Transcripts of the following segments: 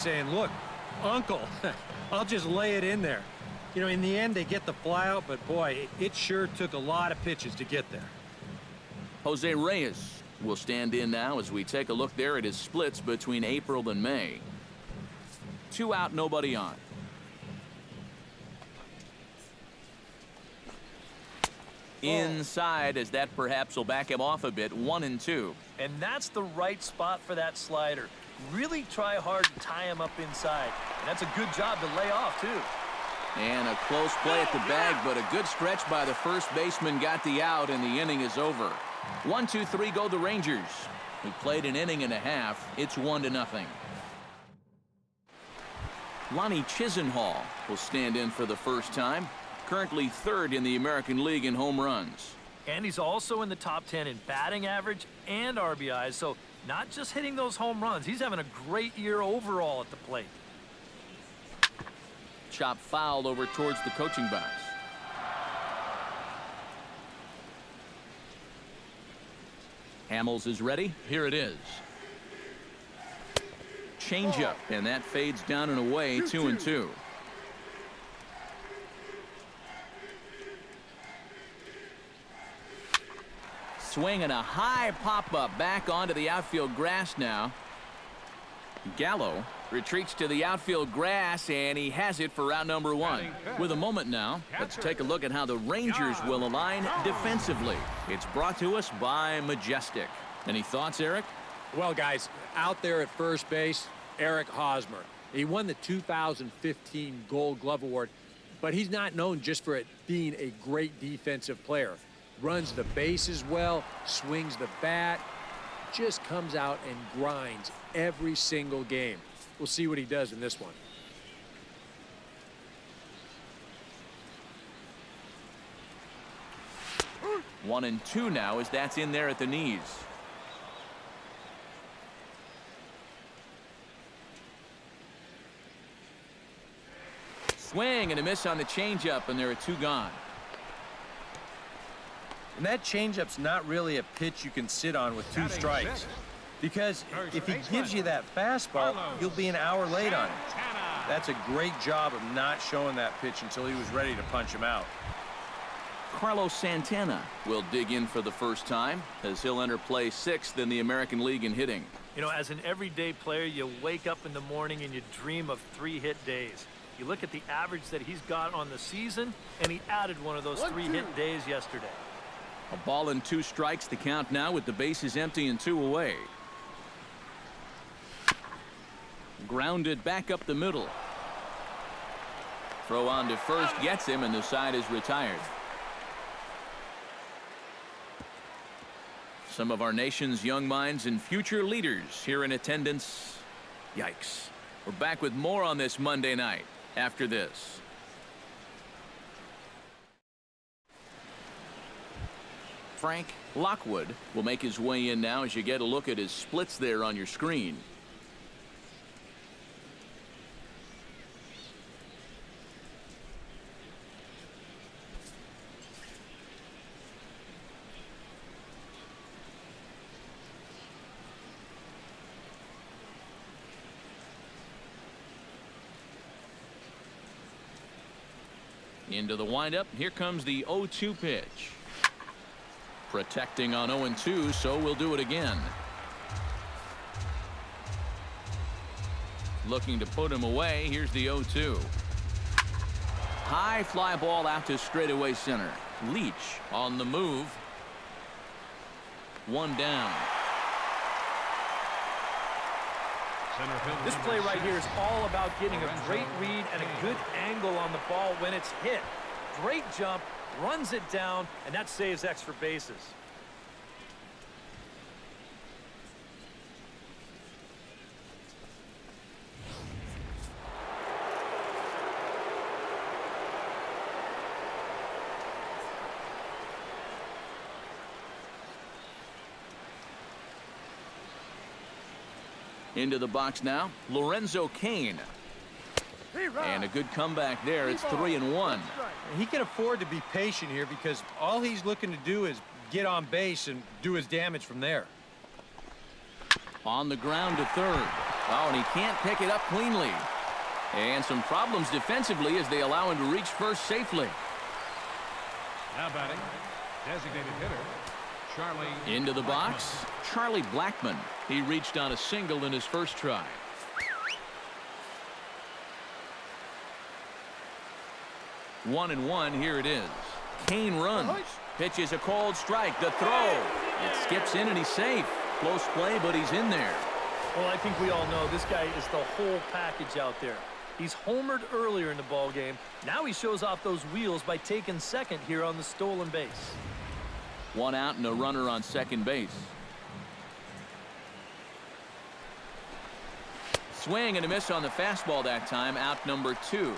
saying, look, uncle, I'll just lay it in there. You know, in the end, they get the fly out, but boy, it sure took a lot of pitches to get there. Jose Reyes will stand in now as we take a look there at his splits between April and May. 2 out, nobody on. Inside, as that perhaps will back him off a bit. 1-2. And that's the right spot for that slider. Really try hard to tie him up inside. And that's a good job to lay off, too. And a close play at the bag, but a good stretch by the first baseman got the out, and the inning is over. 1-2-3 go the Rangers. We played an inning and a half. It's 1-0. Lonnie Chisenhall will stand in for the first time. Currently 3rd in the American League in home runs. And he's also in the top 10 in batting average and RBIs, so not just hitting those home runs. He's having a great year overall at the plate. Chop foul over towards the coaching box. Hamels is ready. Here it is. Changeup, and that fades down and away. 2-2. Swing and a high pop-up back onto the outfield grass now. Gallo retreats to the outfield grass, and he has it for round number 1. With a moment now, let's take a look at how the Rangers will align defensively. It's brought to us by Majestic. Any thoughts, Eric? Well, guys, out there at first base, Eric Hosmer. He won the 2015 Gold Glove Award, but he's not known just for it being a great defensive player. Runs the bases well, swings the bat, just comes out and grinds every single game. We'll see what he does in this one. One and two now as that's in there at the knees. Swing and a miss on the changeup, and there are 2 gone. And that changeup's not really a pitch you can sit on with 2 strikes. Because if he gives you that fastball, you'll be an hour late on it. That's a great job of not showing that pitch until he was ready to punch him out. Carlos Santana will dig in for the first time as he'll enter play 6th in the American League in hitting. You know, as an everyday player, you wake up in the morning and you dream of 3-hit days. You look at the average that he's got on the season, and he added one of those 3-hit days yesterday. A ball and 2 strikes, the count now with the bases empty and 2 away. Grounded back up the middle. Throw on to first gets him, and the side is retired. Some of our nation's young minds and future leaders here in attendance. Yikes. We're back with more on this Monday night after this. Frank Lockwood will make his way in now as you get a look at his splits there on your screen. Into the windup. Here comes the 0-2 pitch. Protecting on 0-2, so we'll do it again. Looking to put him away. Here's the 0-2. High fly ball out to straightaway center. Leach on the move. 1 down. This play right here is all about getting a great read and a good angle on the ball when it's hit. Great jump, runs it down, and that saves extra bases. Into the box now, Lorenzo Cain. And a good comeback there. It's 3-1. He can afford to be patient here because all he's looking to do is get on base and do his damage from there. On the ground to third. Oh, and he can't pick it up cleanly. And some problems defensively as they allow him to reach first safely. Now batting, designated hitter, Charlie. Into the box, Charlie Blackmon. He reached on a single in his first try. 1-1, here it is. Kane runs. Pitches a cold strike. The throw. It skips in and he's safe. Close play, but he's in there. Well, I think we all know this guy is the whole package out there. He's homered earlier in the ball game. Now he shows off those wheels by taking second here on the stolen base. One out and a runner on second base. Swing and a miss on the fastball that time. Out number 2.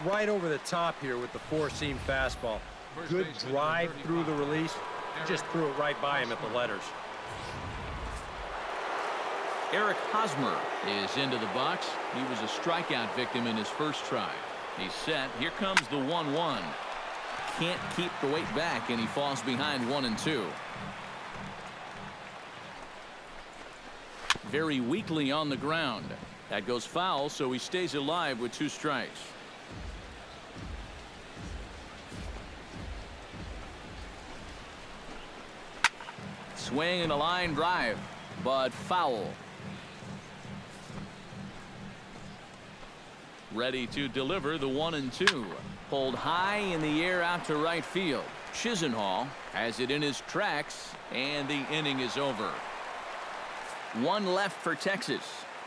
Right over the top here with the four-seam fastball. Good drive through the release. Just threw it right by him at the letters. Eric Hosmer is into the box. He was a strikeout victim in his first try. He's set. Here comes the 1-1. Can't keep the weight back, and he falls behind 1-2. Very weakly on the ground. That goes foul, so he stays alive with 2 strikes. Swing and a line drive, but foul. Ready to deliver the 1-2. Pulled high in the air out to right field. Chisenhall has it in his tracks, and the inning is over. 1 left for Texas,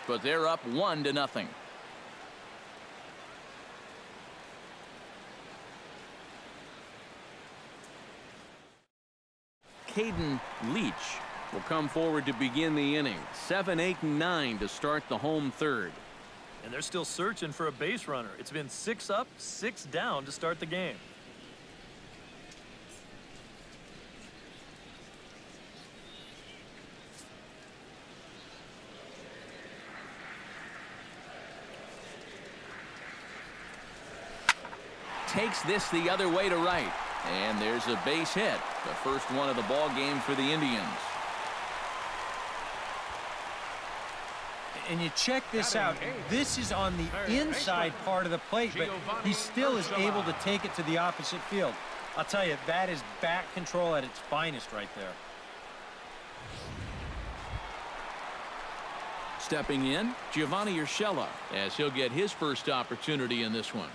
but they're up 1-0. Caden Leach will come forward to begin the inning. 7, 8, and 9 to start the home third. And they're still searching for a base runner. It's been 6 up, 6 down to start the game. Takes this the other way to right. And there's a base hit. The first one of the ball game for the Indians. And you check this out. This is on the inside part of the plate, but he still is able to take it to the opposite field. I'll tell you, that is bat control at its finest right there. Stepping in, Giovanni Urshela, as he'll get his first opportunity in this one.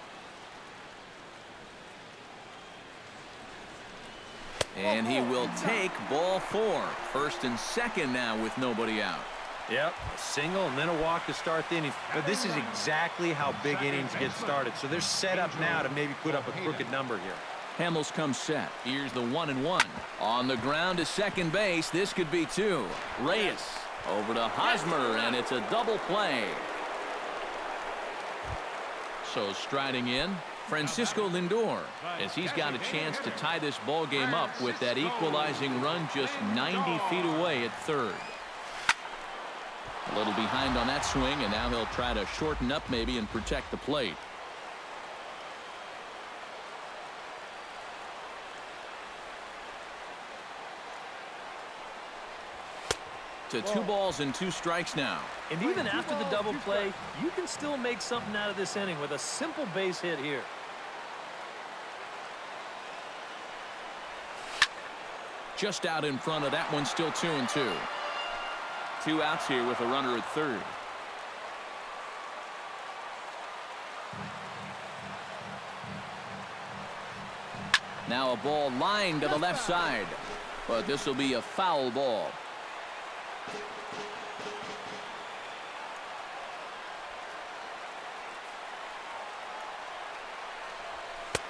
And he will take ball 4. First and second now with nobody out. Yep, a single and then a walk to start the inning. But this is exactly how big innings get started. So they're set up now to maybe put up a crooked number here. Hamels comes set. Here's the 1-1. On the ground to second base. This could be 2. Reyes over to Hosmer, and it's a double play. So striding in, Francisco Lindor, as he's got a chance to tie this ball game up with that equalizing run just 90 feet away at third. A little behind on that swing, and now he'll try to shorten up maybe and protect the plate. To 2 balls and 2 strikes now. And even after the double play, you can still make something out of this inning with a simple base hit here. Just out in front of that one, still 2-2. 2 outs here with a runner at third. Now a ball lined to the left side, but this will be a foul ball.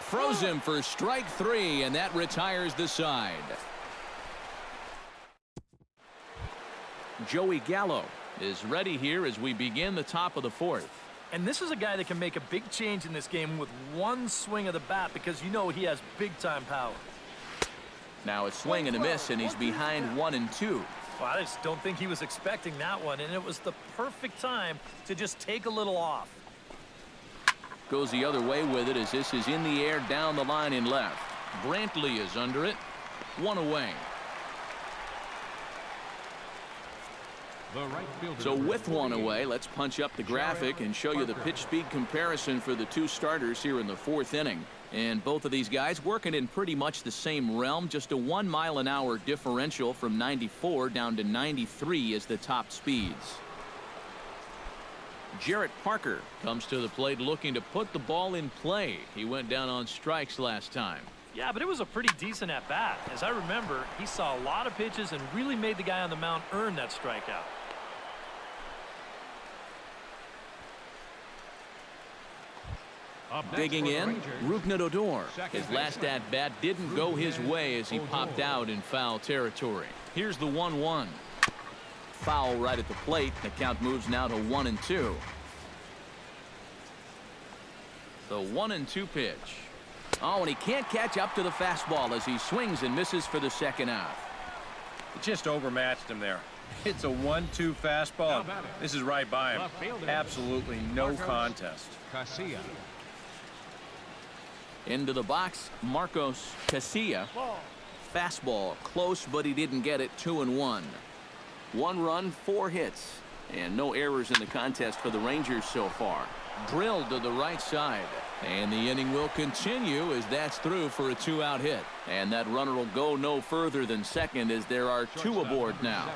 Throws him for strike 3, and that retires the side. Joey Gallo is ready here as we begin the top of the 4th. And this is a guy that can make a big change in this game with one swing of the bat, because you know he has big-time power. Now a swing and a miss, and he's behind 1-2. Well, I just don't think he was expecting that one, and it was the perfect time to just take a little off. Goes the other way with it as this is in the air down the line in left. Brantley is under it. 1 away. The right fielder. So with one away, let's punch up the graphic and show you the pitch speed comparison for the two starters here in the fourth inning. And both of these guys working in pretty much the same realm. Just a 1 mile-an-hour differential from 94 down to 93 is the top speeds. Jarrett Parker comes to the plate looking to put the ball in play. He went down on strikes last time. Yeah, but it was a pretty decent at-bat. As I remember, he saw a lot of pitches and really made the guy on the mound earn that strikeout. Digging in, Rougned Odor. His last at-bat didn't go his way as he popped out in foul territory. Here's the 1-1. Foul right at the plate. The count moves now to 1-2. The 1-2 pitch. Oh, and he can't catch up to the fastball as he swings and misses for the second out. It just overmatched him there. It's a 1-2 fastball. This is right by him. Absolutely no contest. Casilla. Into the box, Marcos Casilla. Fastball close, but he didn't get it. 2-1. 1 run, 4 hits, and no errors in the contest for the Rangers so far. Drilled to the right side, and the inning will continue as that's through for a 2-out hit. And that runner will go no further than second as there are 2 aboard now.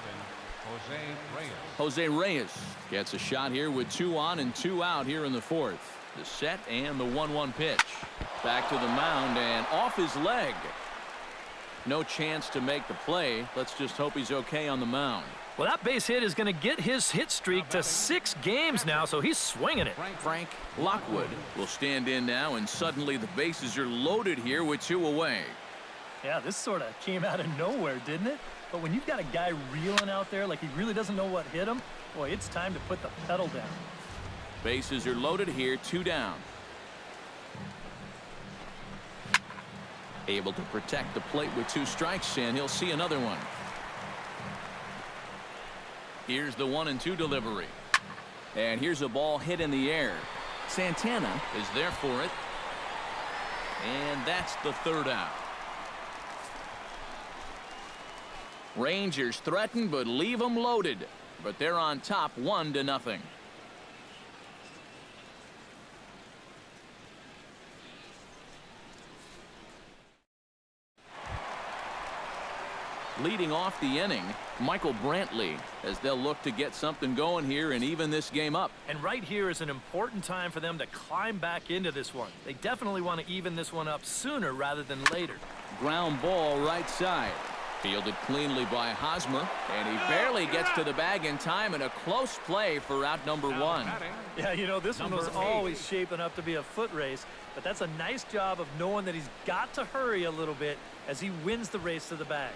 Jose Reyes gets a shot here with 2 on and 2 out here in the fourth. The set and the 1-1 pitch. Back to the mound and off his leg. No chance to make the play. Let's just hope he's okay on the mound. Well, that base hit is going to get his hit streak to 6 games now, so he's swinging it. Frank Lockwood will stand in now, and suddenly the bases are loaded here with 2 away. Yeah, this sort of came out of nowhere, didn't it? But when you've got a guy reeling out there like he really doesn't know what hit him, boy, it's time to put the pedal down. Bases are loaded here, 2 down. Able to protect the plate with 2 strikes, and he'll see another one. Here's the 1-2 delivery. And here's a ball hit in the air. Santana is there for it. And that's the 3rd out. Rangers threaten but leave them loaded. But they're on top 1-0. Leading off the inning, Michael Brantley, as they'll look to get something going here and even this game up. And right here is an important time for them to climb back into this one. They definitely want to even this one up sooner rather than later. Ground ball right side. Fielded cleanly by Hosmer, and he barely gets to the bag in time, and a close play for out number 1. Yeah, you know, this one was always shaping up to be a foot race, but that's a nice job of knowing that he's got to hurry a little bit as he wins the race to the bag.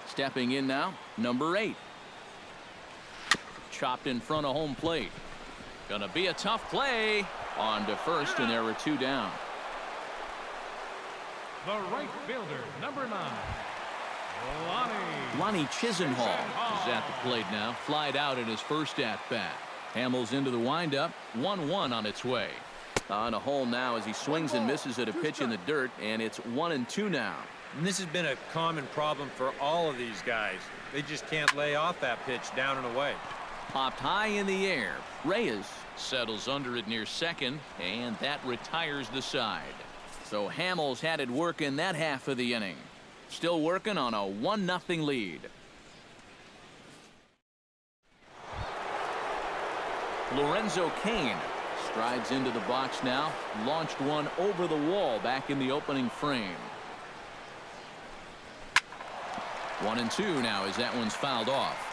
Stepping in now, number 8. Chopped in front of home plate. Gonna be a tough play. On to first, and there were 2 down. The right fielder, number 9. Lonnie Chisenhall is at the plate now. Flied out in his first at-bat. Hamels into the windup. 1-1 on its way. On a hole now as he swings and misses at a pitch in the dirt, and it's 1-2 now. And this has been a common problem for all of these guys. They just can't lay off that pitch down and away. Popped high in the air. Reyes settles under it near second, and that retires the side. So Hamels had it work in that half of the inning. Still working on a 1-0 lead. Lorenzo Cain strides into the box now. Launched one over the wall back in the opening frame. 1-2 now as that one's fouled off.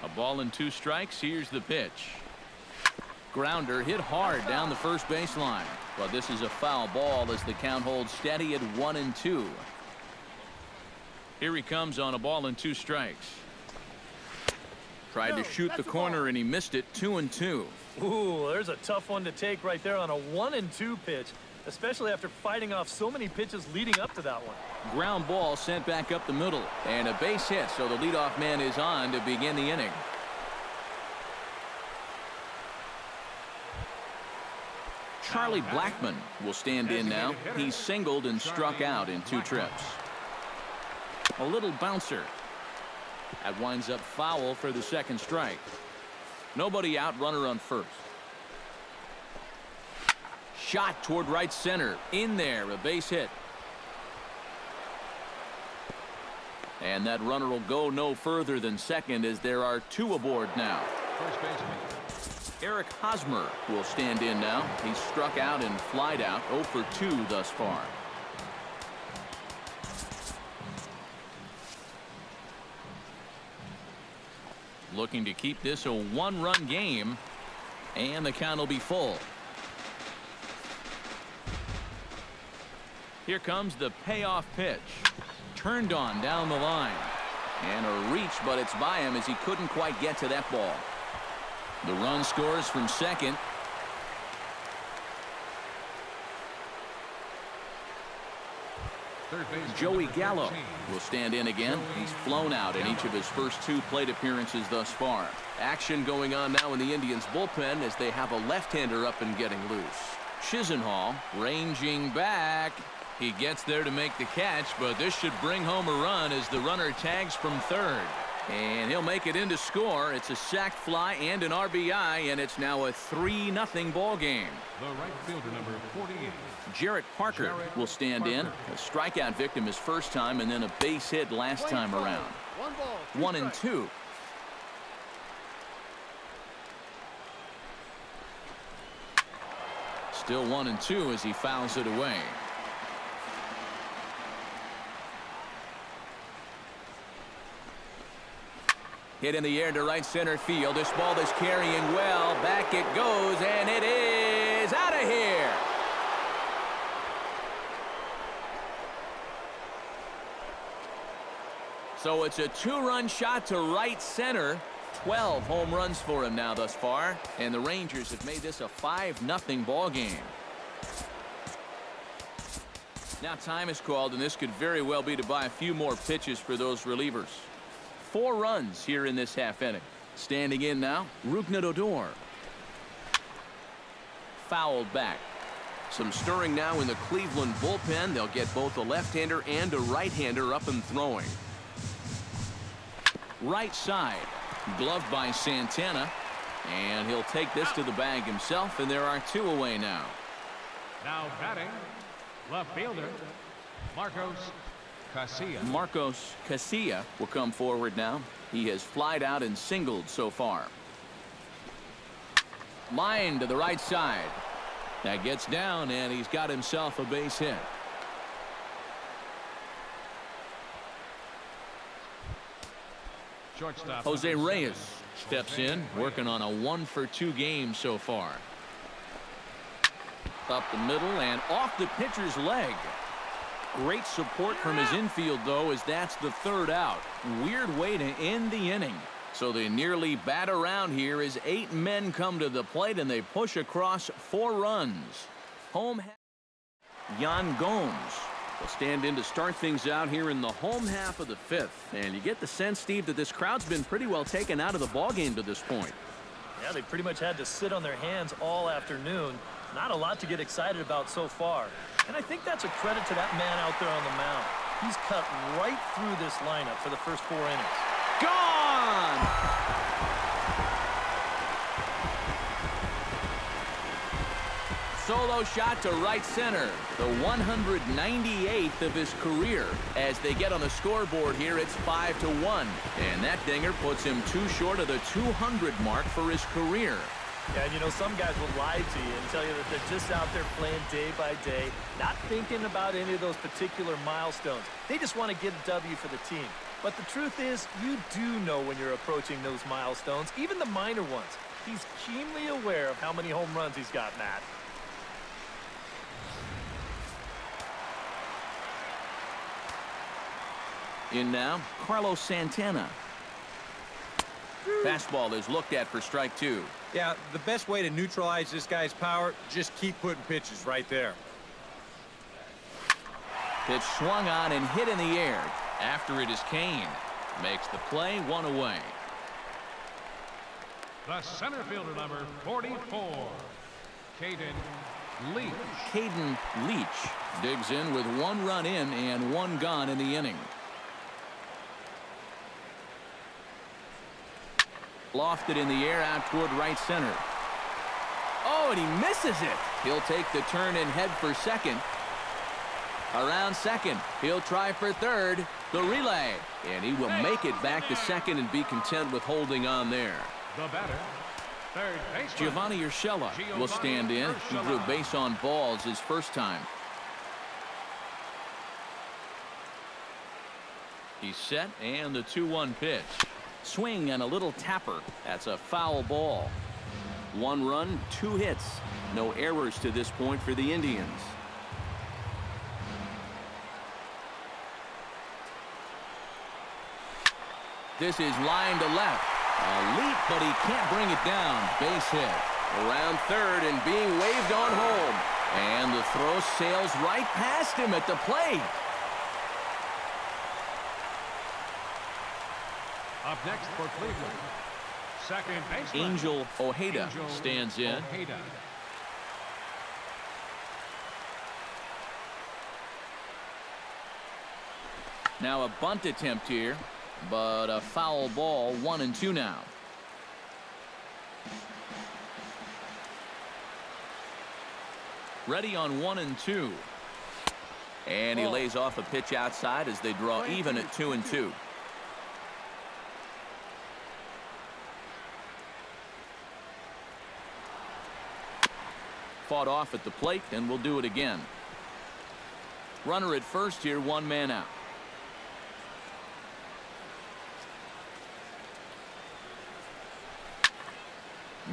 A ball and 2 strikes. Here's the pitch. Grounder hit hard down the first baseline. But this is a foul ball as the count holds steady at 1-2. Here he comes on a ball and 2 strikes. Tried to shoot the corner and he missed it. 2-2. Ooh, there's a tough one to take right there on a 1-2 pitch, especially after fighting off so many pitches leading up to that one. Ground ball sent back up the middle, and a base hit, so the leadoff man is on to begin the inning. Charlie Blackmon will stand in now. He's singled and struck out in 2 trips. A little bouncer. That winds up foul for the 2nd strike. Nobody out, runner on first. Shot toward right center. In there, a base hit. And that runner will go no further than second as there are 2 aboard now. First baseman. Eric Hosmer will stand in now. He's struck out and flied out 0 for 2 thus far. Looking to keep this a 1-run game, and the count will be full. Here comes the payoff pitch. Turned on down the line. And a reach, but it's by him as he couldn't quite get to that ball. The run scores from second. Third baseman, Joey number Gallo 13. will stand in again. He's flown out in each of his first 2 plate appearances thus far. Action going on now in the Indians bullpen as they have a left-hander up and getting loose. Chisenhall ranging back. He gets there to make the catch, but this should bring home a run as the runner tags from third. And he'll make it in to score. It's a sac fly and an RBI, and it's now a 3-0 ball game. The right fielder, number 48. Jarrett Parker will stand in. A strikeout victim his first time, and then a base hit last time around. 1-2. Still 1-2 as he fouls it away. Hit in the air to right center field. This ball is carrying well. Back it goes, and it is out of here. So it's a 2-run shot to right center. 12 home runs for him now thus far. And the Rangers have made this a 5-0 ball game. Now time is called, and this could very well be to buy a few more pitches for those relievers. 4 runs here in this half inning. Standing in now, Rougned Odor. Fouled back. Some stirring now in the Cleveland bullpen. They'll get both a left-hander and a right-hander up and throwing. Right side, gloved by Santana. And he'll take this to the bag himself, and there are 2 away now. Now batting, left fielder, Marcos Casilla. Marcos Casilla will come forward now. He has flied out and singled so far. Line to the right side. That gets down, and he's got himself a base hit. Shortstop, Jose number Reyes 7. steps in, working on a 1 for 2 game so far. Up the middle and off the pitcher's leg. Great support from his infield, though, as that's the 3rd out. Weird way to end the inning. So they nearly bat around here as 8 men come to the plate, and they push across 4 runs. Home Yan Gomes will stand in to start things out here in the home half of the 5th. And you get the sense, Steve, that this crowd's been pretty well taken out of the ballgame to this point. Yeah, they pretty much had to sit on their hands all afternoon. Not a lot to get excited about so far. And I think that's a credit to that man out there on the mound. He's cut right through this lineup for the first 4 innings. Gone! Solo shot to right center. The 198th of his career. As they get on the scoreboard here, it's 5-1. And that dinger puts him 2 short of the 200 mark for his career. Yeah, and you know, some guys will lie to you and tell you that they're just out there playing day by day, not thinking about any of those particular milestones. They just want to get a W for the team. But the truth is, you do know when you're approaching those milestones, even the minor ones. He's keenly aware of how many home runs he's got, Matt. In now, Carlos Santana. Fastball is looked at for strike 2. Yeah, the best way to neutralize this guy's power, just keep putting pitches right there. Pitch swung on and hit in the air. After it is Kane. Makes the play, 1 away. The center fielder, number 44, Caden Leach. Caden Leach digs in with 1 run in and 1 gone in the inning. Lofted in the air out toward right center. Oh, and he misses it. He'll take the turn and head for second. Around second, he'll try for third. The relay, and he will make it back to second and be content with holding on there. The batter, third baseman. Giovanni Urshela will stand in. He drew base on balls his first time. He's set, and the 2-1 pitch. Swing and a little tapper. That's a foul ball. 1 run, 2 hits. No errors to this point for the Indians. This is line to left. A leap, but he can't bring it down. Base hit. Around third and being waved on home. And the throw sails right past him at the plate. Up next for Cleveland, second baseman. Angel Ojeda Angel stands in. Ojeda. Now a bunt attempt here, but a foul ball. 1-2 now. Ready on 1-2. And he lays off a pitch outside as they draw even at 2-2. Fought off at the plate, and we'll do it again. Runner at first here, 1 man out.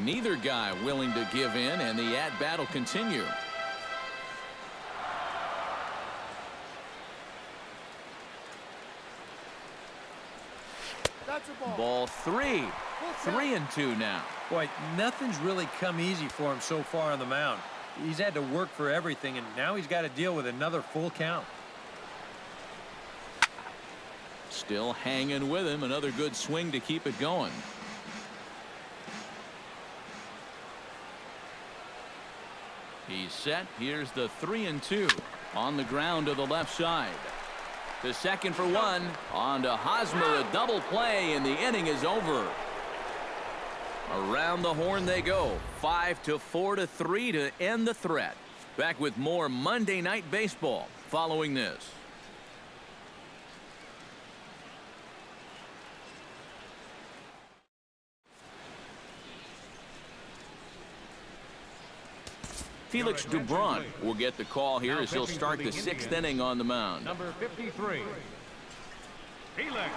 Neither guy willing to give in, and the at-bat will continue. That's a ball. Ball 3. 3-2 now. Boy, nothing's really come easy for him so far on the mound. He's had to work for everything, and now he's got to deal with another full count. Still hanging with him. Another good swing to keep it going. He's set. Here's the 3-2 on the ground to the left side. The second for 1. On to Hosmer, a double play, and the inning is over. Around the horn they go. 5-4-3 to end the threat. Back with more Monday Night Baseball following this. Felix Dubron will get the call here as he'll start the 6th inning on the mound. Number 53, Felix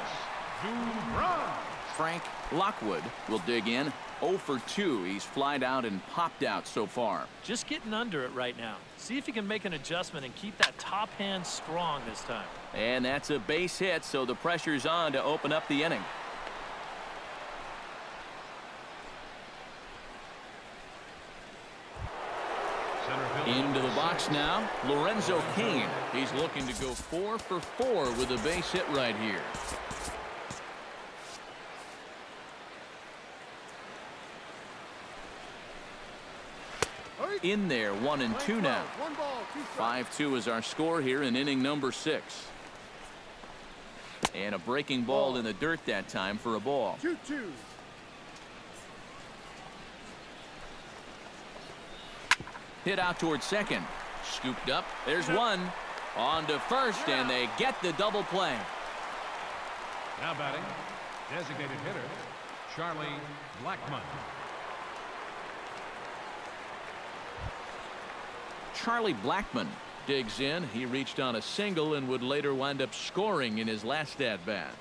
Dubron. Frank Lockwood will dig in. 0 for 2. He's flied out and popped out so far. Just getting under it right now. See if he can make an adjustment and keep that top hand strong this time. And that's a base hit, so the pressure's on to open up the inning. Into the box now, Lorenzo Cain. He's looking to go 4 for 4 with a base hit right here. In there, 1-2 now. 5-2 is our score here in inning number 6. And a breaking ball in the dirt that time for a ball. 2-2. Hit out towards second. Scooped up. There's one. On to first, and they get the double play. Now batting, designated hitter, Charlie Blackmon. Charlie Blackmon digs in. He reached on a single and would later wind up scoring in his last at-bat.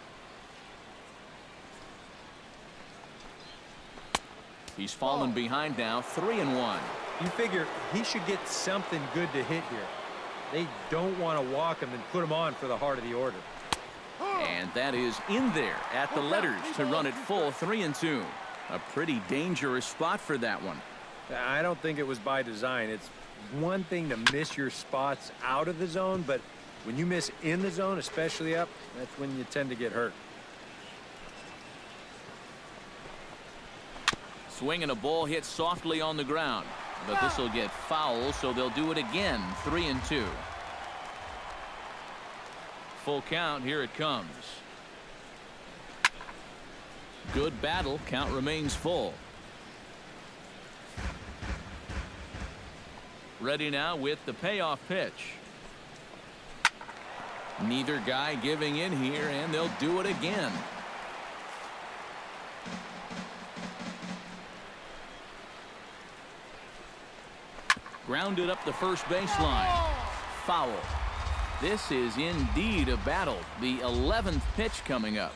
He's fallen behind now, 3-1. You figure he should get something good to hit here. They don't want to walk him and put him on for the heart of the order. And that is in there at the letters to run it full, 3-2. A pretty dangerous spot for that one. I don't think it was by design. It's one thing to miss your spots out of the zone, but when you miss in the zone, especially up, that's when you tend to get hurt. Swinging a ball hit softly on the ground. But this will get foul, so they'll do it again. 3-2. Full count. Here it comes. Good battle. Count remains full. Ready now with the payoff pitch. Neither guy giving in here, and they'll do it again. Grounded up the first baseline. Foul. This is indeed a battle. The 11th pitch coming up.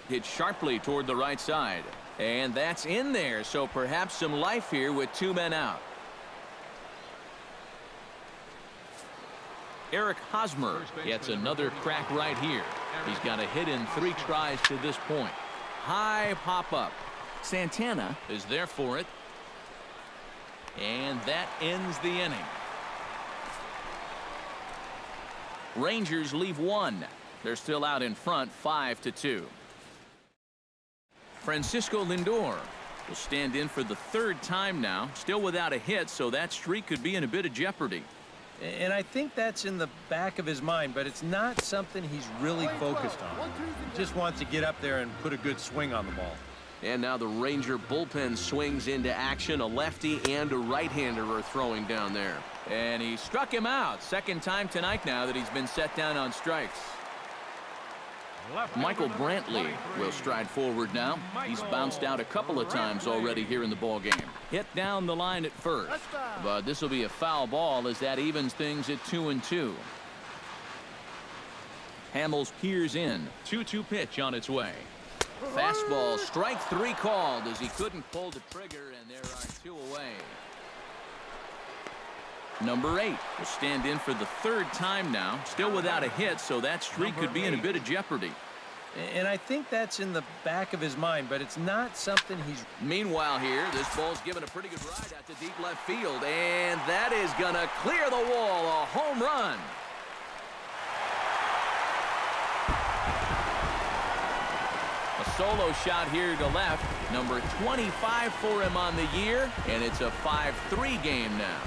Hit sharply toward the right side. And that's in there, so perhaps some life here with 2 men out. Eric Hosmer gets another crack right here. He's got a hit in 3 tries to this point. High pop-up. Santana is there for it. And that ends the inning. Rangers leave 1. They're still out in front, 5-2. Francisco Lindor will stand in for the 3rd time now, still without a hit, so that streak could be in a bit of jeopardy. And I think that's in the back of his mind, but it's not something he's really focused on. He just wants to get up there and put a good swing on the ball. And now the Ranger bullpen swings into action. A lefty and a right-hander are throwing down there. And he struck him out. 2nd time tonight now that he's been set down on strikes. Michael Brantley will stride forward now. He's bounced out a couple of times already here in the ball game. Hit down the line at first. But this will be a foul ball as that evens things at 2-2. Hamels peers in. 2-2 pitch on its way. Fastball, strike 3 called as he couldn't pull the trigger, and there are 2 away. Number 8 will stand in for the 3rd time now, still without a hit, so that streak could be in a bit of jeopardy. And I think that's in the back of his mind, but it's not something he's... Meanwhile here, this ball's given a pretty good ride out to deep left field, and that is going to clear the wall, a home run. A solo shot here to left, number 25 for him on the year, and it's a 5-3 game now.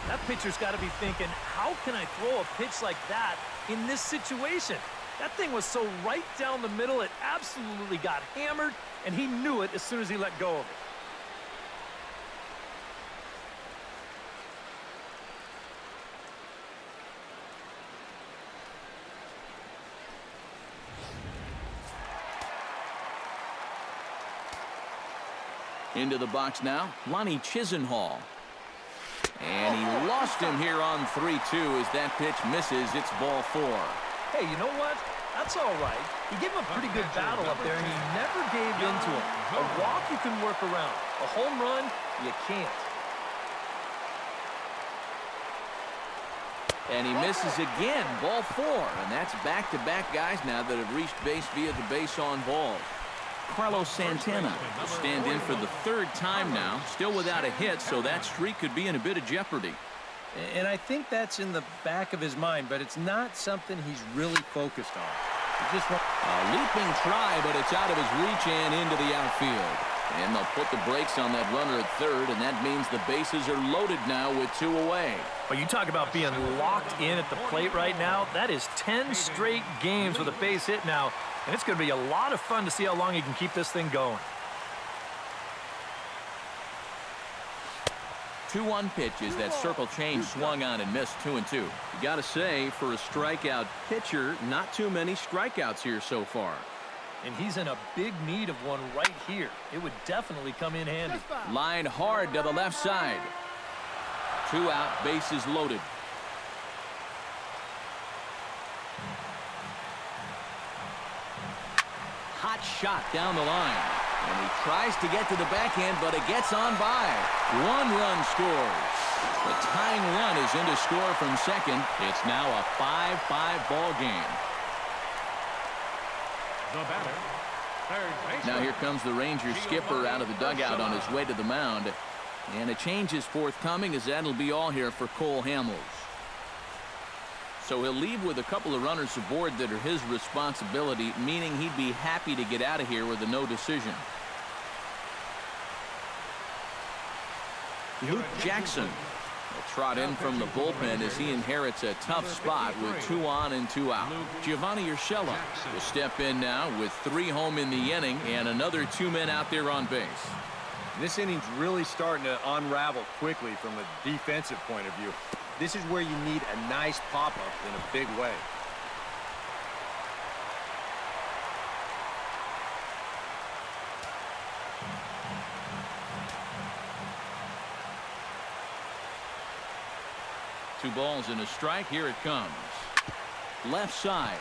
That pitcher's got to be thinking, how can I throw a pitch like that in this situation? That thing was so right down the middle, it absolutely got hammered, and he knew it as soon as he let go of it. Into the box now, Lonnie Chisenhall. And he lost him here on 3-2 as that pitch misses. It's ball 4. Hey, you know what? That's all right. He gave him a pretty good battle up there, and he never gave in to him. A walk you can work around. A home run, you can't. And he misses again, ball 4. And that's back-to-back guys now that have reached base via the base on balls. Carlos Santana will stand in for the 3rd time now, still without a hit, so that streak could be in a bit of jeopardy. And I think that's in the back of his mind, but it's not something he's really focused on. He just a leaping try, but it's out of his reach and into the outfield. And they'll put the brakes on that runner at 3rd, and that means the bases are loaded now with 2 away. Well, you talk about being locked in at the plate right now. That is 10 straight games with a base hit now, and it's going to be a lot of fun to see how long he can keep this thing going. 2-1 pitches. That circle change swung on and missed. 2-2. You got to say, for a strikeout pitcher, not too many strikeouts here so far. And he's in a big need of one right here. It would definitely come in handy. Line hard to the left side. 2 out, bases loaded. Hot shot down the line. And he tries to get to the backhand, but it gets on by. 1 run scores. The tying run is in to score from second. It's now a 5-5 ball game. The batter, Third baseman. Now here comes the Rangers skipper out of the dugout on his way to the mound. And a change is forthcoming, as that'll be all here for Cole Hamels. So he'll leave with a couple of runners aboard that are his responsibility, meaning he'd be happy to get out of here with a no decision. Luke Jackson will trot in from the bullpen as he inherits a tough spot with 2 on and 2 out. Giovanni Urshela will step in now with 3 home in the inning and another 2 men out there on base. This inning's really starting to unravel quickly from a defensive point of view. This is where you need a nice pop-up in a big way. Two balls and a strike. Here it comes. Left side.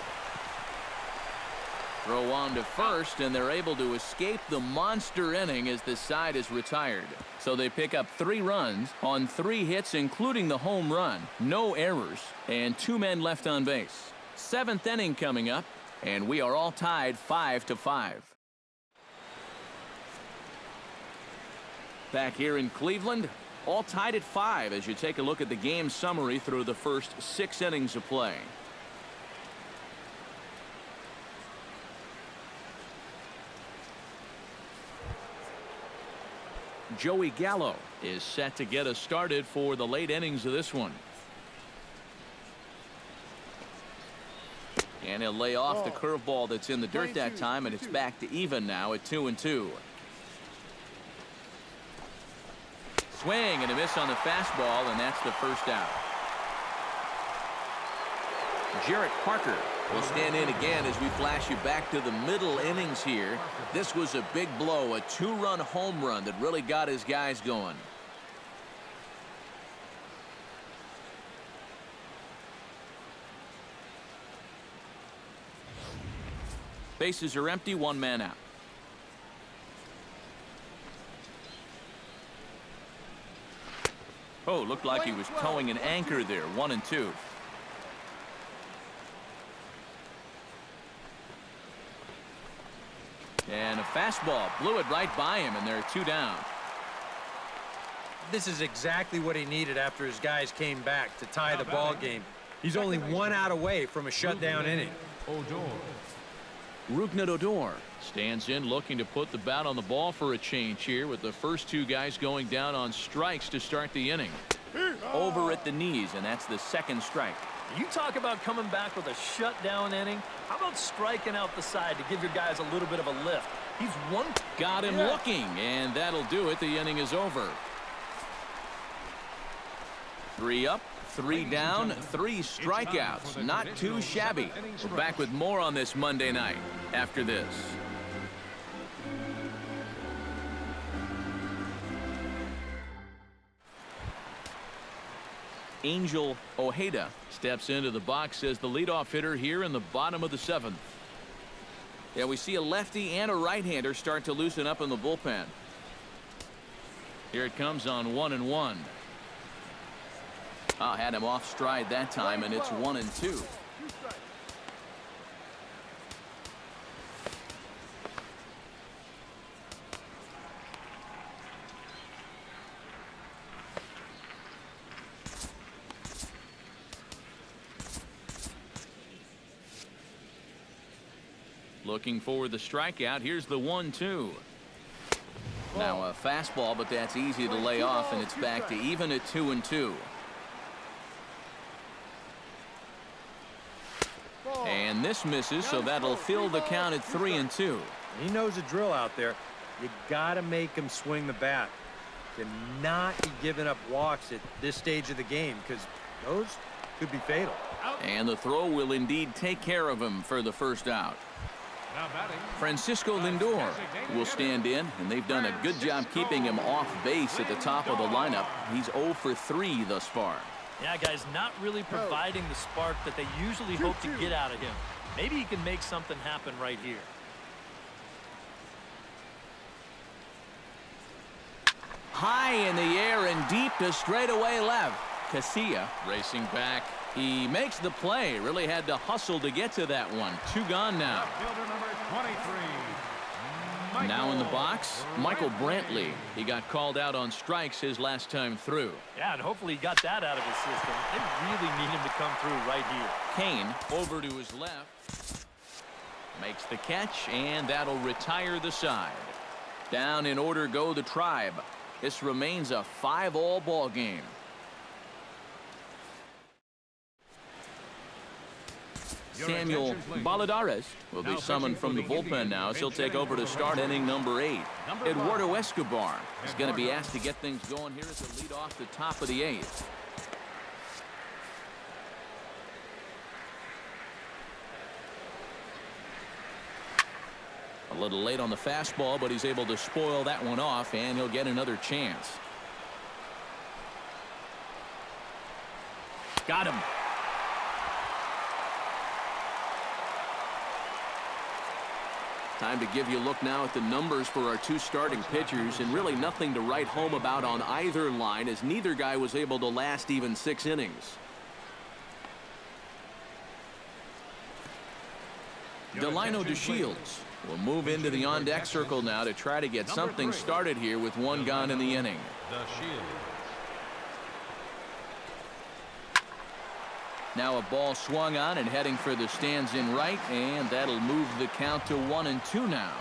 Throw on to first, and they're able to escape the monster inning as the side is retired. So they pick up 3 runs on 3 hits, including the home run. No errors, and 2 men left on base. 7th inning coming up, and we are all tied 5-5. Back here in Cleveland, all tied at 5 as you take a look at the game summary through the first 6 innings of play. Joey Gallo is set to get us started for the late innings of this one. And he'll lay off the curveball that's in the dirt that time, and it's back to even now at 2-2. Swing and a miss on the fastball, and that's the first out. Jarrett Parker will stand in again as we flash you back to the middle innings here. This was a big blow, a 2-run home run that really got his guys going. Bases are empty, 1 man out. Oh, looked like he was towing an anchor there. 1-2. And a fastball blew it right by him, and there are 2 down. This is exactly what he needed after his guys came back to tie the ball game. He's only 1 out away from a shutdown inning. Rougned Odor stands in, looking to put the bat on the ball for a change here, with the first 2 guys going down on strikes to start the inning. Over at the knees, and that's the 2nd strike. You talk about coming back with a shutdown inning. How about striking out the side to give your guys a little bit of a lift? He's one. Got him looking, and that'll do it. The inning is over. 3 up, 3 down, 3 strikeouts. Not too shabby. We're back with more on this Monday night after this. Angel Ojeda steps into the box as the leadoff hitter here in the bottom of the 7th. Yeah, we see a lefty and a right-hander start to loosen up in the bullpen. Here it comes on 1-1. Had him off stride that time, and it's 1-2. Looking for the strikeout. Here's the 1-2. Now a fastball, but that's easy to lay off, and it's back to even at 2-2. And this misses, so that'll fill the count at 3-2. He knows the drill out there. You got to make him swing the bat. Cannot be giving up walks at this stage of the game, because those could be fatal. And the throw will indeed take care of him for the first out. Francisco Lindor will stand in, and they've done a good job keeping him off base at the top of the lineup. He's 0 for 3 thus far. Yeah, guys, not really providing the spark that they usually hope to get out of him. Maybe he can make something happen right here. High in the air and deep to straightaway left. Casilla racing back. He makes the play. Really had to hustle to get to that one. 2 gone now. Fielder number 23, Now in the box, Michael Brantley. He got called out on strikes his last time through. Yeah, and hopefully he got that out of his system. They really need him to come through right here. Kane over to his left. Makes the catch, and that'll retire the side. Down in order go the Tribe. This remains a 5-all ball game. Samuel Balladares will be summoned from the bullpen now as he'll take over to start inning number 8. Eduardo Escobar is going to be asked to get things going here as a lead off the top of the 8th. A little late on the fastball, but he's able to spoil that one off, and he'll get another chance. Got him. Time to give you a look now at the numbers for our 2 starting pitchers, and really nothing to write home about on either line, as neither guy was able to last even 6 innings. Delino DeShields will move into the on-deck circle now to try to get something started here with 1 gone in the inning. Now a ball swung on and heading for the stands in right, and that'll move the count to 1-2 now.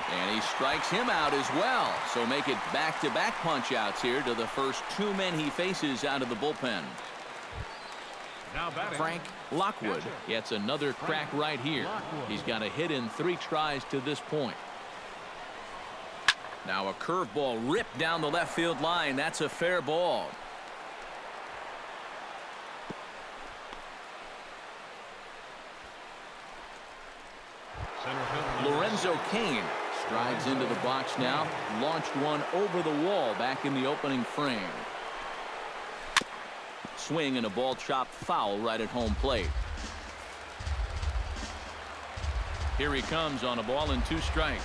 And he strikes him out as well, so make it back-to-back punch-outs here to the first 2 men he faces out of the bullpen. Frank Lockwood gets another crack right here. He's got a hit in 3 tries to this point. Now a curveball ripped down the left field line. That's a fair ball. Lorenzo Cain strides into the box now. Launched one over the wall back in the opening frame. Swing and a ball chopped foul right at home plate. Here he comes on a ball and 2 strikes.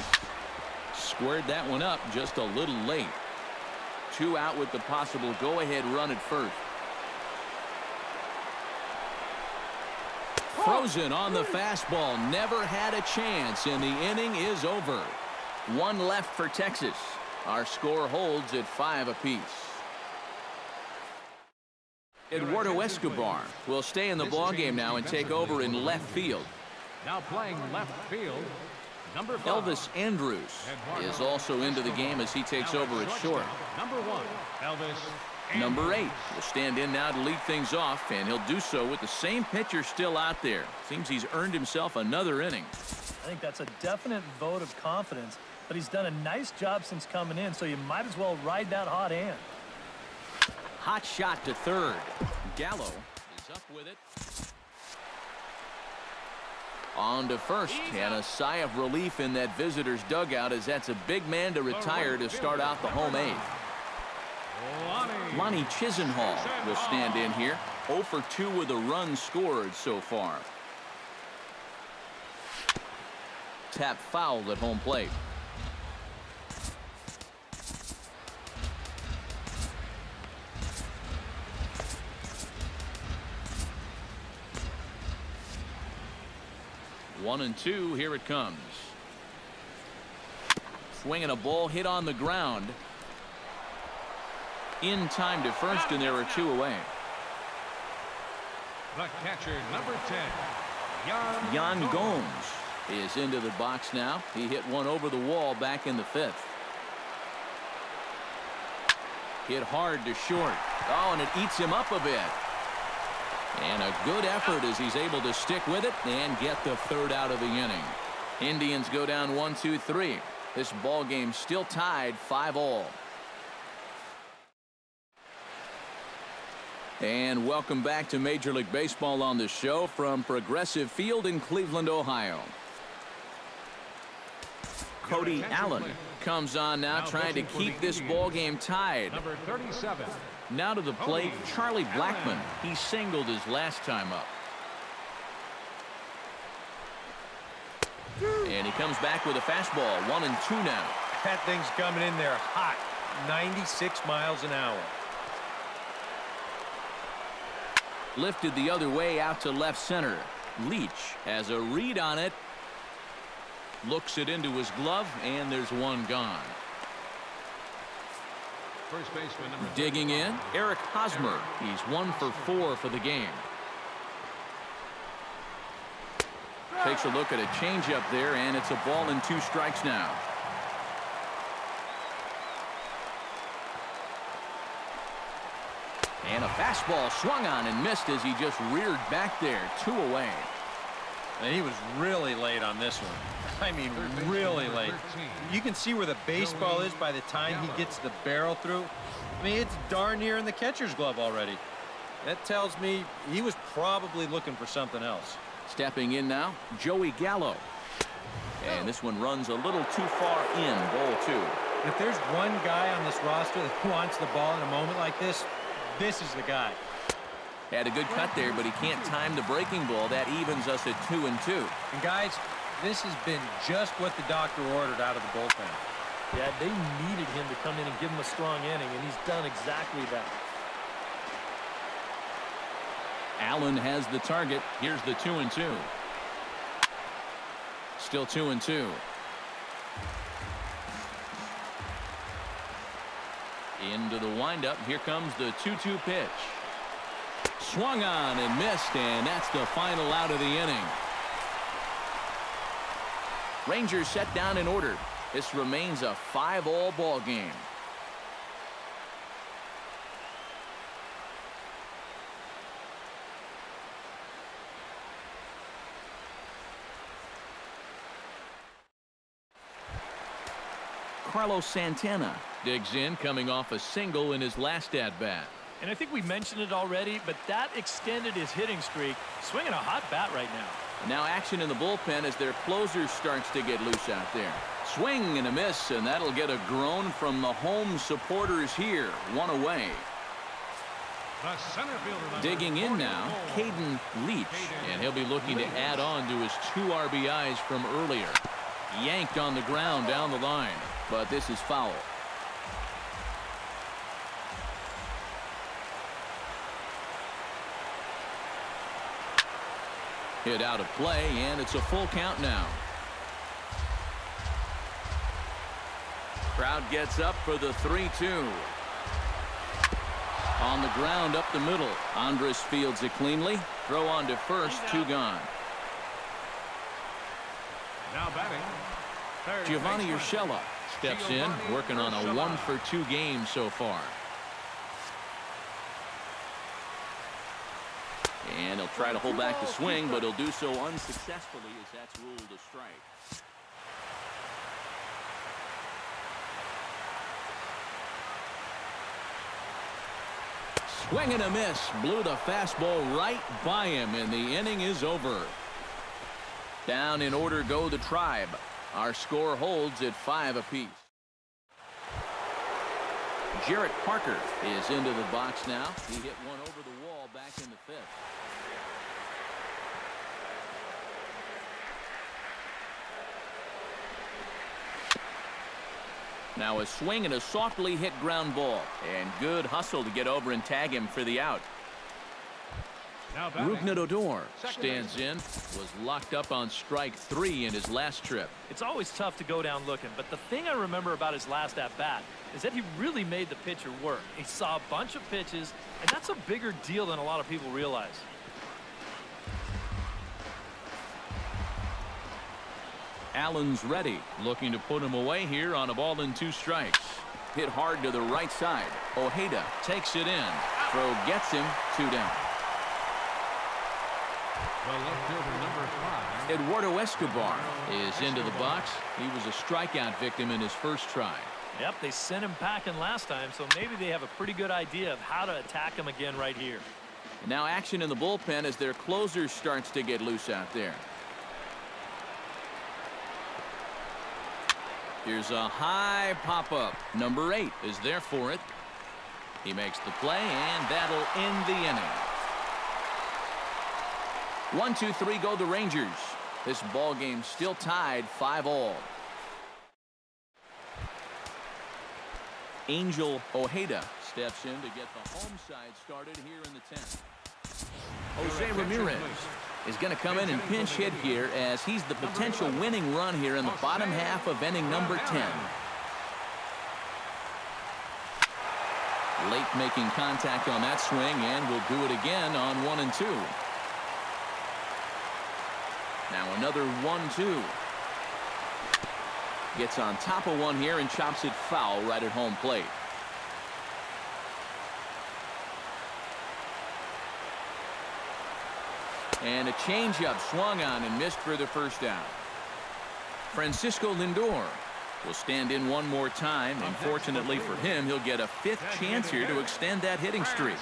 Squared that one up just a little late. 2 out with the possible go-ahead run at first. Frozen on the fastball. Never had a chance, and the inning is over. 1 left for Texas. Our score holds at 5 apiece. Eduardo Escobar will stay in the ballgame now and take over in left field. Now playing left field, number 5. Elvis Andrus is also into the game as he takes over at short. Number 1, Elvis. Number 8 will stand in now to lead things off, and he'll do so with the same pitcher still out there. Seems he's earned himself another inning. I think that's a definite vote of confidence, but he's done a nice job since coming in, so you might as well ride that hot hand. Hot shot to third. Gallo is up with it. On to first, and a sigh of relief in that visitor's dugout, as that's a big man to retire to start out the home 8th. Lonnie Chisenhall will stand in here. 0 for 2 with a run scored so far. Tap fouled at home plate. One and 2, here it comes. Swinging a ball hit on the ground. In time to first, and there are 2 away. The catcher, number 10, Yan Gomes is into the box now. He hit one over the wall back in the 5th. Hit hard to short. Oh, and it eats him up a bit. And a good effort as he's able to stick with it and get the 3rd out of the inning. Indians go down 1-2-3. This ball game still tied 5-all. And welcome back to Major League Baseball on the show from Progressive Field in Cleveland, Ohio. Cody Allen comes on now, trying to keep this ball game tied. number 37. Now to the plate, Charlie Blackmon. He singled his last time up. And he comes back with a fastball. 1-2 now. That thing's coming in there hot. 96 miles an hour. Lifted the other way out to left center. Leach has a read on it. Looks it into his glove, and there's one gone. First baseman number Digging in, Eric Hosmer. He's 1 for 4 for the game. Takes a look at a changeup there, and it's a ball and 2 strikes now. And a fastball swung on and missed as he just reared back there. 2 away. And he was really late on this one. I mean, really late. You can see where the baseball is by the time he gets the barrel through. I mean, it's darn near in the catcher's glove already. That tells me he was probably looking for something else. Stepping in now, Joey Gallo. And this one runs a little too far in, ball 2. If there's one guy on this roster that wants the ball in a moment like this, this is the guy. Had a good cut there, but he can't time the breaking ball. That evens us at 2-2. And guys, this has been just what the doctor ordered out of the bullpen. Yeah, they needed him to come in and give him a strong inning, and he's done exactly that. Allen has the target. Here's the 2-2. Still 2-2. Into the windup. Here comes the 2-2 pitch. Swung on and missed, and that's the final out of the inning. Rangers set down in order. This remains a 5-all ball game. Carlos Santana digs in, coming off a single in his last at-bat. And I think we mentioned it already, but that extended his hitting streak. Swinging a hot bat right now. Now action in the bullpen as their closer starts to get loose out there. Swing and a miss, and that'll get a groan from the home supporters here. 1 away. the center fielder. Digging in now, Caden Leach, and he'll be looking to add on to his 2 RBIs from earlier. Yanked on the ground down the line, but this is foul. Hit out of play, and it's a full count now. Crowd gets up for the 3-2. On the ground up the middle. Andres fields it cleanly. Throw on to first, 2 gone. Now batting, third Giovanni baseman. Urshela steps in, working on a 1-for-2 game so far. And he'll try to hold back the swing, but he'll do so unsuccessfully as that's ruled a strike. Swing and a miss. Blew the fastball right by him, and the inning is over. Down in order go the Tribe. Our score holds at 5 apiece. Jarrett Parker is into the box now. He hit one over the wall back in the 5th. Now a swing and a softly hit ground ball. And good hustle to get over and tag him for the out. Now batting, Rougned Odor second stands baseman. in. Was locked up on strike 3 in his last trip. It's always tough to go down looking, but the thing I remember about his last at-bat is that he really made the pitcher work. He saw a bunch of pitches, and that's a bigger deal than a lot of people realize. Allen's ready, looking to put him away here on a ball and 2 strikes. Hit hard to the right side. Ojeda takes it in. Throw gets him, 2 down. the left fielder, number 5. Eduardo Escobar is into the box. He was a strikeout victim in his first try. Yep, they sent him packing last time, so maybe they have a pretty good idea of how to attack him again right here. And now action in the bullpen as their closer starts to get loose out there. Here's a high pop-up. Number 8 is there for it. He makes the play, and that'll end the inning. 1-2-3 go the Rangers. This ball game still tied 5-all. Angel Ojeda steps in to get the home side started here in the 10th. Jose Ramirez is going to come in and pinch hit here as he's the potential winning run here in the bottom half of inning number 10. Late making contact on that swing, and will do it again on 1 and 2. Now another 1-2. Gets on top of one here and chops it foul right at home plate. And a changeup swung on and missed for the first down. Francisco Lindor will stand in one more time, and fortunately for him, he'll get a 5th chance here to extend that hitting streak.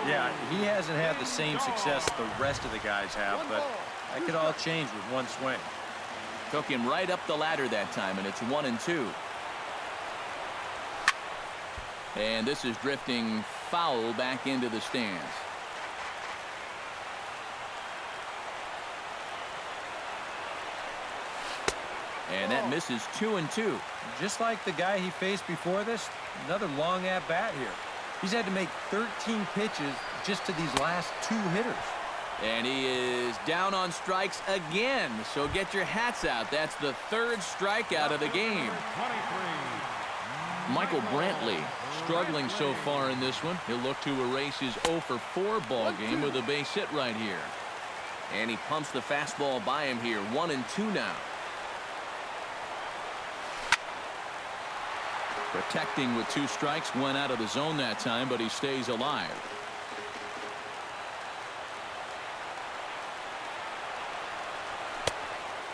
Yeah, he hasn't had the same success the rest of the guys have, but that could all change with one swing. Took him right up the ladder that time, and it's 1 and 2. And this is drifting foul back into the stands. And that misses 2 and 2. Just like the guy he faced before this, another long at bat here. He's had to make 13 pitches just to these last 2 hitters. And he is down on strikes again. So get your hats out. That's the 3rd strikeout of the game. Michael Brantley struggling so far in this one. He'll look to erase his 0 for 4 ball game with a base hit right here. And he pumps the fastball by him here. 1 and 2 now. Protecting with 2 strikes, went out of the zone that time, but he stays alive.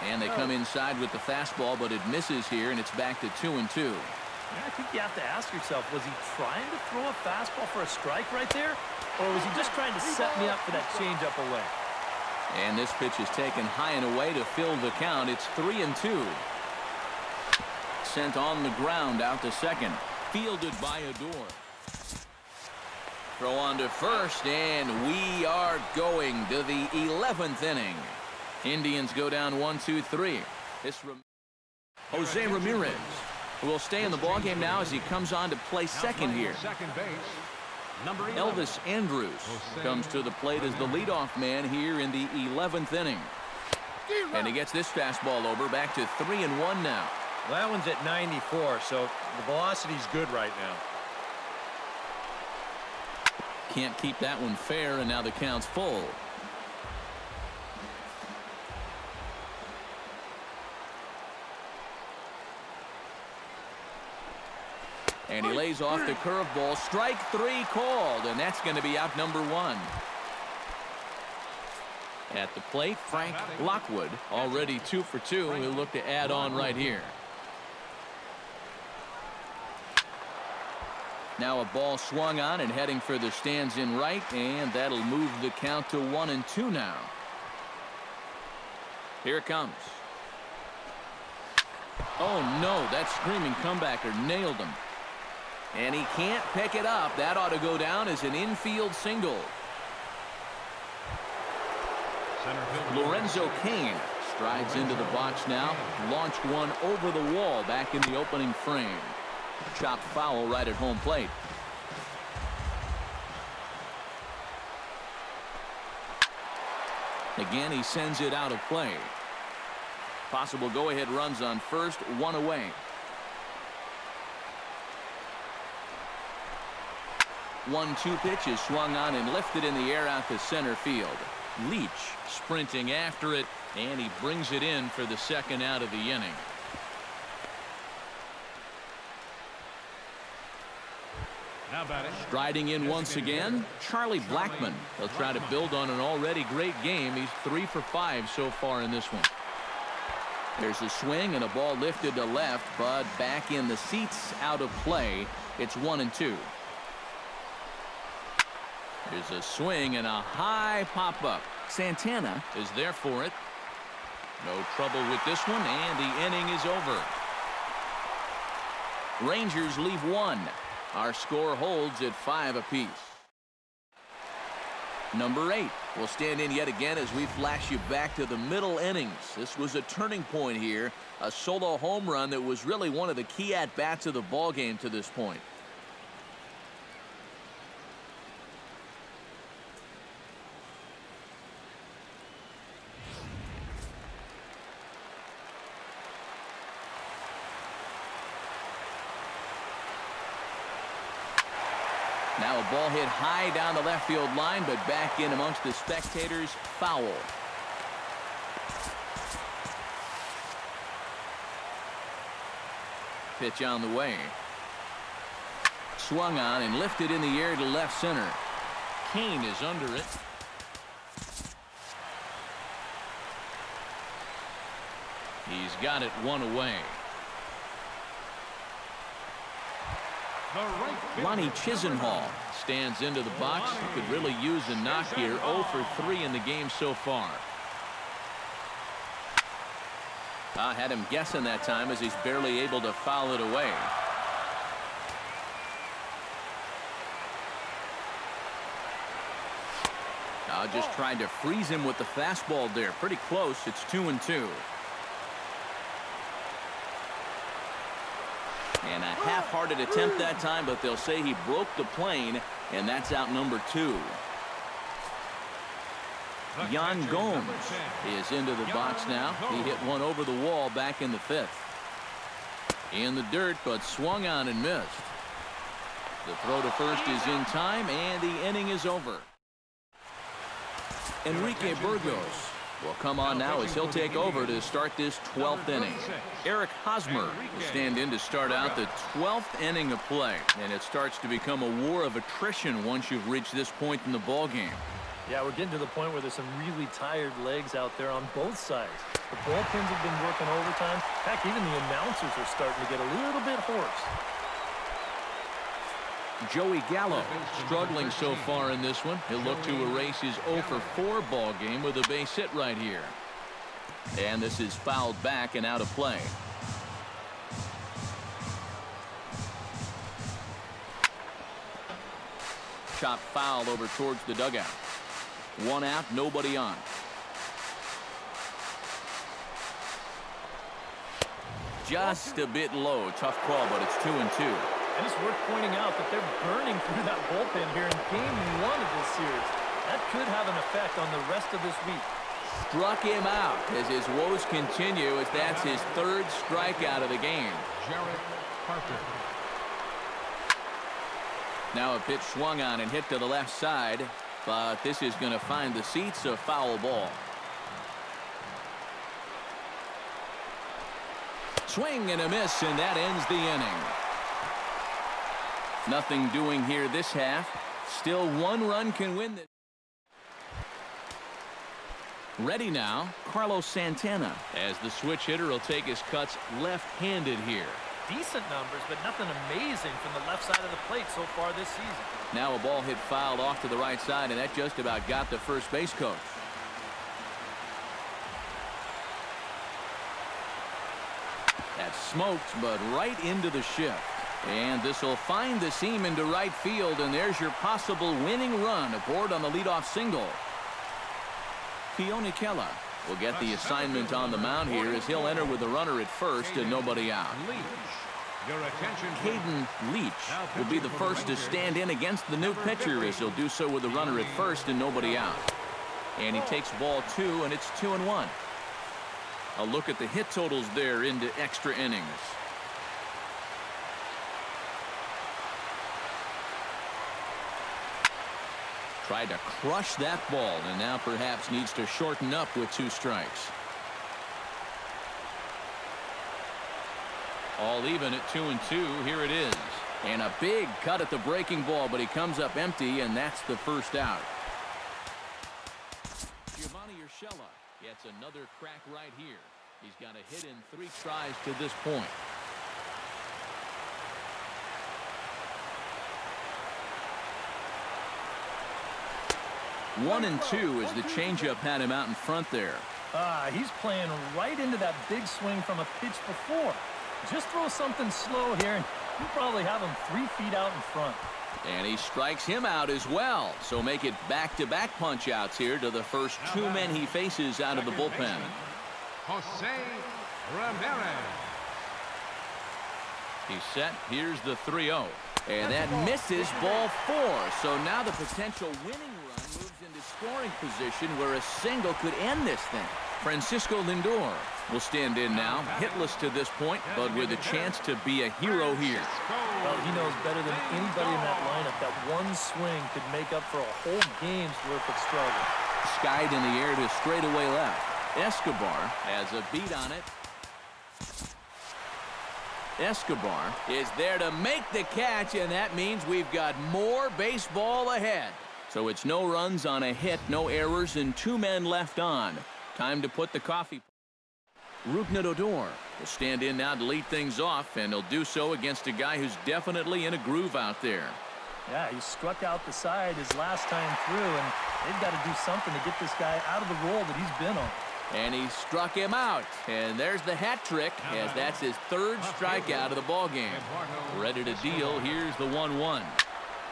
And they come inside with the fastball, but it misses here, and it's back to 2 and 2. Yeah, I think you have to ask yourself, was he trying to throw a fastball for a strike right there? Or was he just trying to set me up for that changeup away? And this pitch is taken high and away to fill the count. It's 3 and 2. Sent on the ground out to second. Fielded by Odor. Throw on to first, and we are going to the 11th inning. Indians go down 1-2-3. Jose Ramirez will stay in the ballgame now as he comes on to play second here. Elvis Andrus comes to the plate as the leadoff man here in the 11th inning. And he gets this fastball over, back to 3-1 now. Well, that one's at 94, so the velocity's good right now. Can't keep that one fair, and now the count's full. And he lays off the curveball. Strike 3 called, and that's going to be out number 1. At the plate, Frank Lockwood, already 2 for 2. He'll look to add on right here. Now a ball swung on and heading for the stands in right, and that'll move the count to 1 and 2 now. Here it comes. Oh no, that screaming comebacker nailed him. And he can't pick it up. That ought to go down as an infield single. Lorenzo Cain strides into the box now. Launched one over the wall back in the opening frame. Chopped foul right at home plate. Again, he sends it out of play. Possible go-ahead runs on first, 1 away. 1-2 pitch is swung on and lifted in the air out to center field. Leach sprinting after it, and he brings it in for the 2nd out of the inning. Striding in once again, Charlie Blackmon. He'll try to build on an already great game. He's 3 for 5 so far in this one. There's a swing and a ball lifted to left, but back in the seats, out of play. It's 1 and 2. There's a swing and a high pop-up. Santana is there for it. No trouble with this one, and the inning is over. Rangers leave 1. Our score holds at 5 apiece. Number 8 will stand in yet again as we flash you back to the middle innings. This was a turning point here. A solo home run that was really one of the key at-bats of the ballgame to this point. Now a ball hit high down the left field line, but back in amongst the spectators. Foul. Pitch on the way. Swung on and lifted in the air to left center. Kane is under it. He's got it one away. Lonnie Chisenhall stands into the box. He could really use a knock here. 0 for 3 in the game so far. I had him guessing that time as he's barely able to foul it away. Just tried to freeze him with the fastball there. Pretty close. It's 2-2. And a half-hearted attempt that time, but they'll say he broke the plane, and that's out number 2. Yan Gomes is into the box now. He hit one over the wall back in the 5th. In the dirt, but swung on and missed. The throw to first is in time, and the inning is over. Enrique Burgos will come on now as he'll take over to start this 12th inning. Eric Hosmer will stand in to start out the 12th inning of play, and it starts to become a war of attrition once you've reached this point in the ball game. Yeah, we're getting to the point where there's some really tired legs out there on both sides. The bullpens have been working overtime. Heck, even the announcers are starting to get a little bit hoarse. Joey Gallo struggling so far in this one. He'll look to erase his 0 for 4 ball game with a base hit right here. And this is fouled back and out of play. Chop foul over towards the dugout. One out, nobody on. Just a bit low. Tough call, but it's 2-2. And it's worth pointing out that they're burning through that bullpen here in game 1 of this series. That could have an effect on the rest of this week. Struck him out as his woes continue, as that's his 3rd strikeout of the game. Jarrett Parker. Now a pitch swung on and hit to the left side, but this is going to find the seats. A foul ball. Swing and a miss, and that ends the inning. Nothing doing here this half. Still 1 run can win this. Ready now, Carlos Santana, as the switch hitter will take his cuts left-handed here. Decent numbers, but nothing amazing from the left side of the plate so far this season. Now a ball hit fouled off to the right side, and that just about got the first base coach. That's smoked, but right into the shift. And this will find the seam into right field, and there's your possible winning run aboard on the leadoff single. Keone Kela will get the assignment on the mound here as he'll enter with a runner at first and nobody out. Caden Leach will be the first to stand in against the new pitcher as he'll do so with a runner at first and nobody out. And he takes ball 2, and it's 2-1. A look at the hit totals there into extra innings. Tried to crush that ball, and now perhaps needs to shorten up with 2 strikes. All even at 2-2. Here it is. And a big cut at the breaking ball, but he comes up empty, and that's the first out. Giovanni Urshela gets another crack right here. He's got a hit in 3 tries to this point. One and 2 as the changeup had him out in front there. He's playing right into that big swing from a pitch before. Just throw something slow here, and you probably have him 3 feet out in front. And he strikes him out as well. So make it back-to-back punch-outs here to the first 2 men he faces out of the bullpen. Jose Ramirez. He's set. Here's the 3-0. And that misses ball 4. So now the potential winning run moves into scoring position where a single could end this thing. Francisco Lindor will stand in now, hitless to this point, but with a chance to be a hero here. Well, he knows better than anybody in that lineup that one swing could make up for a whole game's worth of struggle. Skied in the air to straightaway left. Escobar has a beat on it. Escobar is there to make the catch, and that means we've got more baseball ahead. So it's no runs on a hit, no errors, and 2 men left on. Time to put the coffee. Rougned Odor will stand in now to lead things off, and he'll do so against a guy who's definitely in a groove out there. Yeah, he struck out the side his last time through, and they've got to do something to get this guy out of the role that he's been on. And he struck him out. And there's the hat trick, as that's his 3rd strikeout of the ballgame. Ready to deal. Here's the 1-1.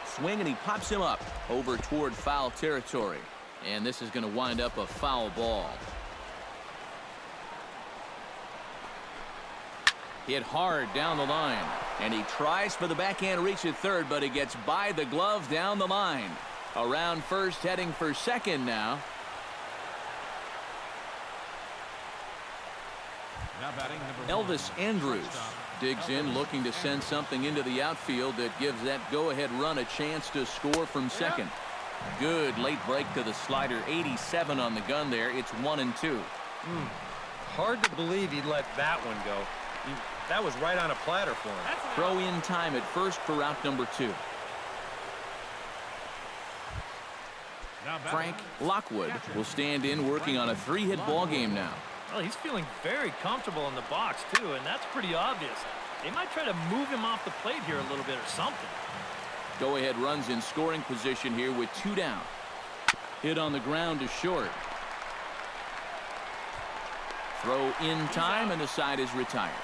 Swing, and he pops him up over toward foul territory. And this is going to wind up a foul ball. Hit hard down the line. And he tries for the backhand reach at third, but he gets by the glove down the line. Around first, heading for second now. Now batting Elvis Andrus digs in, looking to send something into the outfield that gives that go-ahead run a chance to score from second. Good late break to the slider. 87 on the gun there. It's 1-2. Hard to believe he'd let that one go. That was right on a platter for him. Throw in time at first for out number 2. Frank Lockwood will stand in, working on a 3-hit ball game now. Well, he's feeling very comfortable in the box, too, and that's pretty obvious. They might try to move him off the plate here a little bit or something. Go-ahead runs in scoring position here with 2 down. Hit on the ground to short. Throw in time, and the side is retired.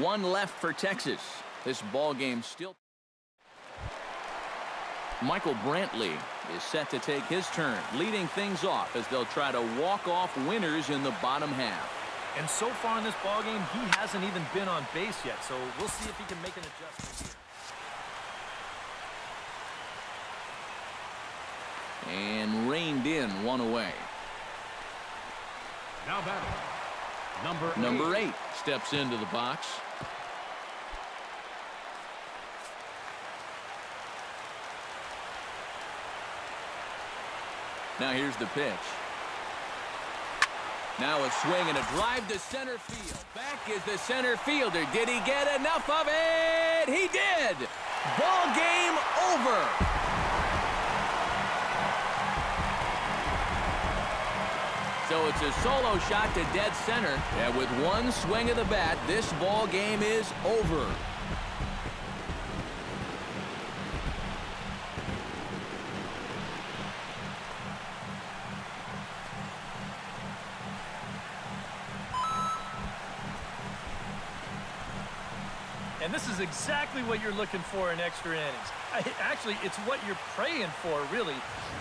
1 left for Texas. This ball game still. Michael Brantley is set to take his turn, leading things off as they'll try to walk off winners in the bottom half. And so far in this ballgame, he hasn't even been on base yet, so we'll see if he can make an adjustment here. And reined in, 1 away. Now batting Number 8 steps into the box. Now here's the pitch. Now a swing and a drive to center field. Back is the center fielder. Did he get enough of it? He did. Ball game over. So it's a solo shot to dead center. And with 1 swing of the bat, this ball game is over. And this is exactly what you're looking for in extra innings. Actually, it's what you're praying for, really.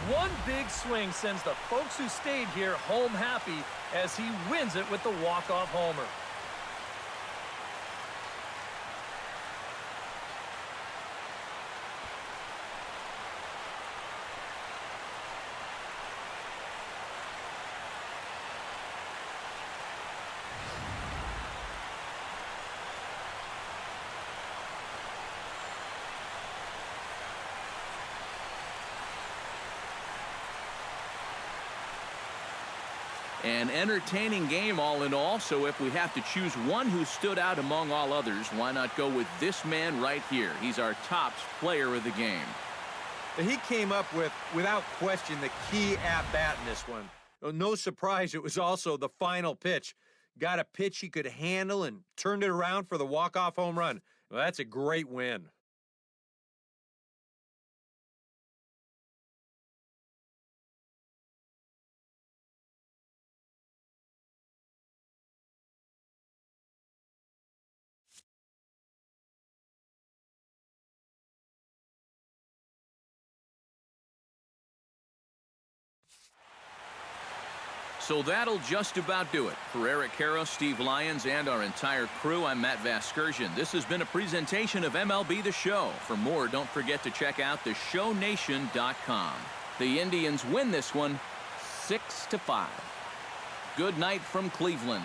1 big swing sends the folks who stayed here home happy as he wins it with the walk-off homer. An entertaining game all in all, so if we have to choose one who stood out among all others, why not go with this man right here? He's our top player of the game. He came up with, without question, the key at-bat in this one. No surprise, it was also the final pitch. Got a pitch he could handle and turned it around for the walk-off home run. Well, that's a great win. So that'll just about do it. For Eric Karros, Steve Lyons, and our entire crew, I'm Matt Vasgersian. This has been a presentation of MLB The Show. For more, don't forget to check out theshownation.com. The Indians win this one 6-5. Good night from Cleveland.